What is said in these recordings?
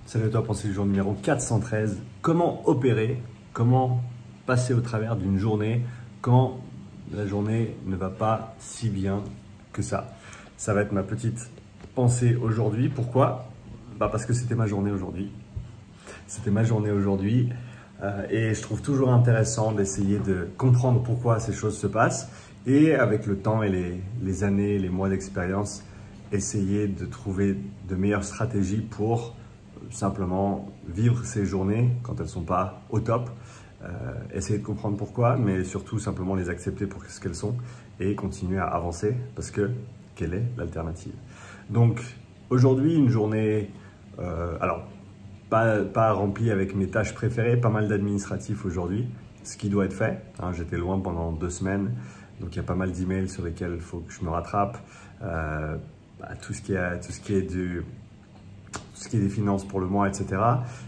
Salut à toi pour ce jour numéro 413. Comment opérer, comment passer au travers d'une journée quand la journée ne va pas si bien que ça. Ça va être ma petite pensée aujourd'hui. Pourquoi? Parce que c'était ma journée aujourd'hui. C'était ma journée aujourd'hui et je trouve toujours intéressant d'essayer de comprendre pourquoi ces choses se passent et avec le temps et les années, les mois d'expérience, essayer de trouver de meilleures stratégies pour simplement vivre ces journées quand elles ne sont pas au top, essayer de comprendre pourquoi, mais surtout simplement les accepter pour ce qu'elles sont et continuer à avancer parce que quelle est l'alternative? Donc aujourd'hui, une journée, alors pas remplie avec mes tâches préférées, pas mal d'administratifs aujourd'hui, ce qui doit être fait. Hein, j'étais loin pendant 2 semaines, donc il y a pas mal d'emails sur lesquels il faut que je me rattrape. Tout ce qui est des finances pour le mois, etc.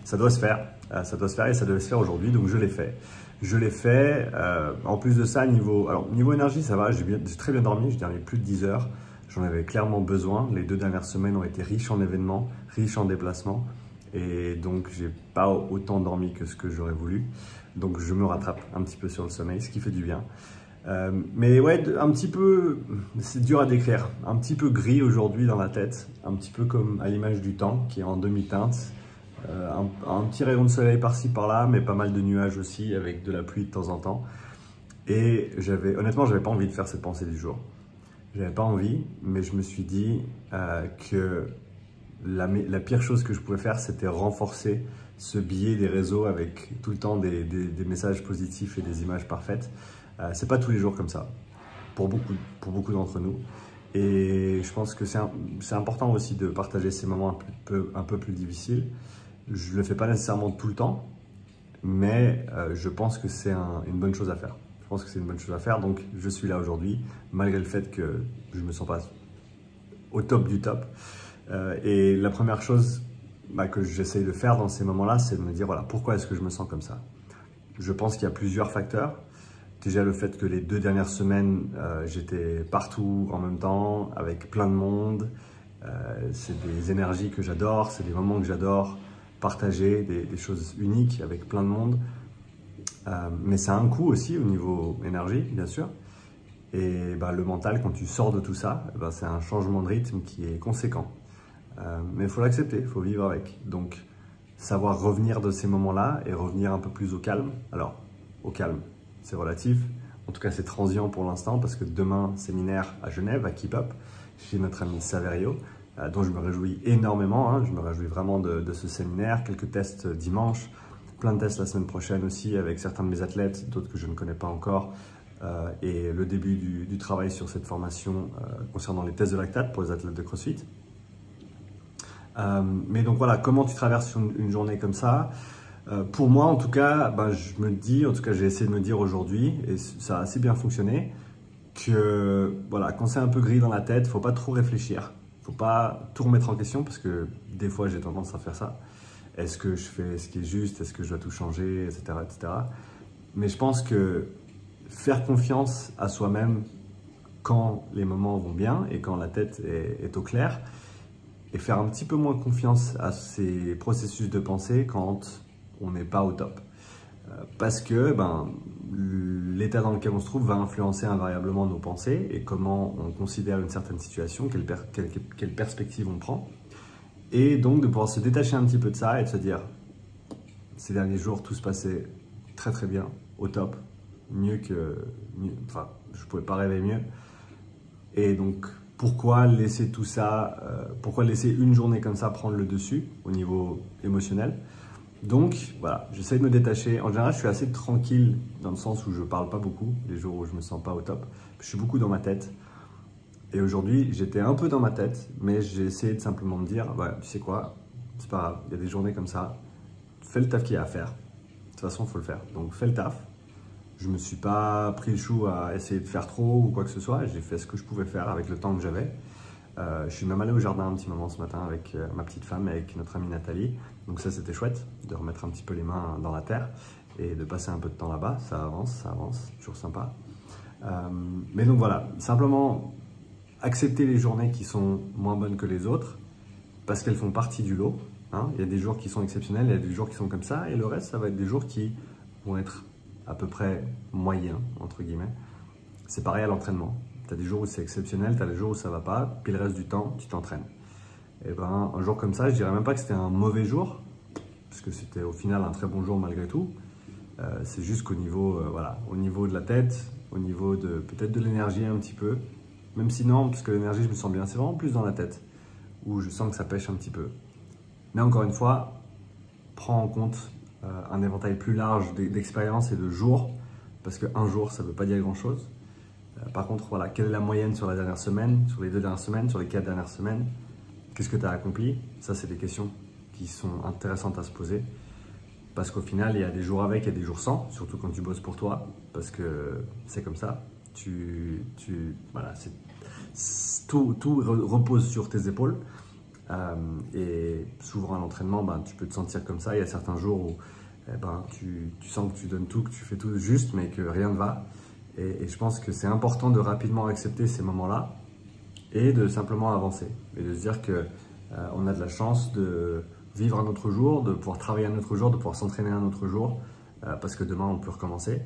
Ça doit se faire. Ça doit se faire et ça devait se faire aujourd'hui, donc je l'ai fait. Je l'ai fait. En plus de ça, niveau énergie, ça va. J'ai très bien dormi. J'ai dormi plus de 10 heures. J'en avais clairement besoin. Les 2 dernières semaines ont été riches en événements, riches en déplacements. Et donc, j'ai pas autant dormi que ce que j'aurais voulu. Donc, je me rattrape un petit peu sur le sommeil, ce qui fait du bien. Mais ouais, un petit peu, c'est dur à décrire, un petit peu gris aujourd'hui dans la tête, un petit peu comme à l'image du temps qui est en demi-teinte, un petit rayon de soleil par-ci par-là, mais pas mal de nuages aussi avec de la pluie de temps en temps. Et honnêtement, j'avais pas envie de faire cette pensée du jour. J'avais pas envie, mais je me suis dit que la pire chose que je pouvais faire, c'était renforcer ce biais des réseaux avec tout le temps des messages positifs et des images parfaites. C'est pas tous les jours comme ça, pour beaucoup d'entre nous. Et je pense que c'est important aussi de partager ces moments un peu plus difficiles. Je le fais pas nécessairement tout le temps, mais je pense que c'est une bonne chose à faire. Je pense que c'est une bonne chose à faire, donc je suis là aujourd'hui, malgré le fait que je me sens pas au top du top. Et la première chose que j'essaye de faire dans ces moments-là, c'est de me dire, voilà, pourquoi est-ce que je me sens comme ça? Je pense qu'il y a plusieurs facteurs. Déjà le fait que les 2 dernières semaines, j'étais partout en même temps, avec plein de monde. C'est des énergies que j'adore, c'est des moments que j'adore partager, des choses uniques avec plein de monde. Mais ça a un coût aussi au niveau énergie, bien sûr. Et le mental, quand tu sors de tout ça, c'est un changement de rythme qui est conséquent. Mais il faut l'accepter, il faut vivre avec. Donc, savoir revenir de ces moments-là et revenir un peu plus au calme. Alors, au calme, c'est relatif. En tout cas, c'est transient pour l'instant parce que demain, séminaire à Genève, à Keep Up, chez notre ami Saverio, dont je me réjouis énormément. Hein. Je me réjouis vraiment de ce séminaire. Quelques tests dimanche, plein de tests la semaine prochaine aussi avec certains de mes athlètes, d'autres que je ne connais pas encore. Et le début du travail sur cette formation concernant les tests de lactate pour les athlètes de CrossFit. Mais donc voilà, comment tu traverses une journée comme ça? Pour moi, en tout cas, je me dis, en tout cas, j'ai essayé de me dire aujourd'hui, et ça a assez bien fonctionné, que voilà, quand c'est un peu gris dans la tête, faut pas trop réfléchir, faut pas tout remettre en question parce que des fois, j'ai tendance à faire ça. Est-ce que je fais ce qui est juste? Est-ce que je dois tout changer, etc., etc. Mais je pense que faire confiance à soi-même quand les moments vont bien et quand la tête est au clair, et faire un petit peu moins confiance à ces processus de pensée quand on n'est pas au top. Parce que l'état dans lequel on se trouve va influencer invariablement nos pensées et comment on considère une certaine situation, quelle perspective on prend. Et donc de pouvoir se détacher un petit peu de ça et de se dire, ces derniers jours, tout se passait très très bien, au top, enfin, je ne pouvais pas rêver mieux. Et donc, pourquoi laisser tout ça, pourquoi laisser une journée comme ça prendre le dessus au niveau émotionnel? Donc voilà, j'essaie de me détacher. En général, je suis assez tranquille dans le sens où je parle pas beaucoup, les jours où je me sens pas au top. Je suis beaucoup dans ma tête. Et aujourd'hui, j'étais un peu dans ma tête, mais j'ai essayé de simplement me dire, tu sais quoi, c'est pas grave, il y a des journées comme ça, fais le taf qu'il y a à faire. De toute façon, il faut le faire. Donc fais le taf. Je me suis pas pris le chou à essayer de faire trop ou quoi que ce soit. J'ai fait ce que je pouvais faire avec le temps que j'avais. Je suis même allé au jardin un petit moment ce matin avec ma petite femme et avec notre amie Nathalie. Donc ça, c'était chouette de remettre un petit peu les mains dans la terre et de passer un peu de temps là-bas. Ça avance, toujours sympa. Mais donc voilà, simplement accepter les journées qui sont moins bonnes que les autres parce qu'elles font partie du lot. hein. Il y a des jours qui sont exceptionnels, il y a des jours qui sont comme ça, et le reste, ça va être des jours qui vont être à peu près moyens, entre guillemets. C'est pareil à l'entraînement. Tu as des jours où c'est exceptionnel, tu as des jours où ça va pas, puis le reste du temps, tu t'entraînes. Et ben, un jour comme ça, je dirais même pas que c'était un mauvais jour, parce que c'était au final un très bon jour malgré tout. C'est juste qu'au niveau, voilà, au niveau de la tête, au niveau de peut-être de l'énergie un petit peu, même si non, parce que l'énergie, je me sens bien, c'est vraiment plus dans la tête, où je sens que ça pêche un petit peu. Mais encore une fois, prends en compte un éventail plus large d'expériences et de jours, parce qu'un jour, ça ne veut pas dire grand-chose. Par contre, voilà, quelle est la moyenne sur la dernière semaine, sur les 2 dernières semaines, sur les 4 dernières semaines? Qu'est-ce que tu as accompli? Ça, c'est des questions qui sont intéressantes à se poser. Parce qu'au final, il y a des jours avec et des jours sans, surtout quand tu bosses pour toi, parce que c'est comme ça. Voilà, tout repose sur tes épaules. Et souvent à l'entraînement, ben, tu peux te sentir comme ça. Il y a certains jours où tu sens que tu donnes tout, que tu fais tout juste, mais que rien ne va. Et je pense que c'est important de rapidement accepter ces moments-là et de simplement avancer. Et de se dire qu'on a de la chance de vivre un autre jour, de pouvoir travailler un autre jour, de pouvoir s'entraîner un autre jour, parce que demain on peut recommencer.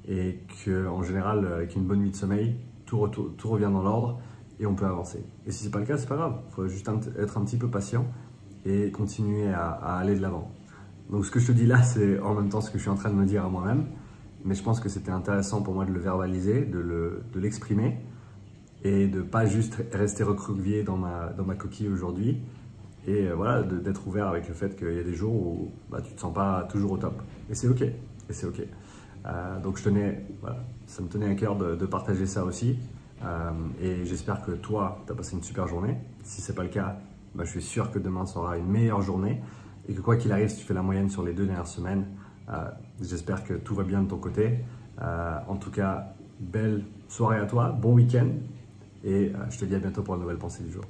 Et qu'en général, avec une bonne nuit de sommeil, tout revient dans l'ordre et on peut avancer. Et si ce n'est pas le cas, c'est pas grave. Il faut juste être un petit peu patient et continuer à aller de l'avant. Donc ce que je te dis là, c'est en même temps ce que je suis en train de me dire à moi-même. Mais je pense que c'était intéressant pour moi de le verbaliser, de l'exprimer et de ne pas juste rester recroquevillé dans ma coquille aujourd'hui. Et voilà, d'être ouvert avec le fait qu'il y a des jours où tu ne te sens pas toujours au top. Et c'est OK. Donc voilà, ça me tenait à cœur de partager ça aussi. Et j'espère que toi, tu as passé une super journée. Si ce n'est pas le cas, je suis sûr que demain sera une meilleure journée. Et que quoi qu'il arrive, si tu fais la moyenne sur les 2 dernières semaines, j'espère que tout va bien de ton côté. En tout cas, belle soirée à toi, bon week-end. Et je te dis à bientôt pour une nouvelle pensée du jour.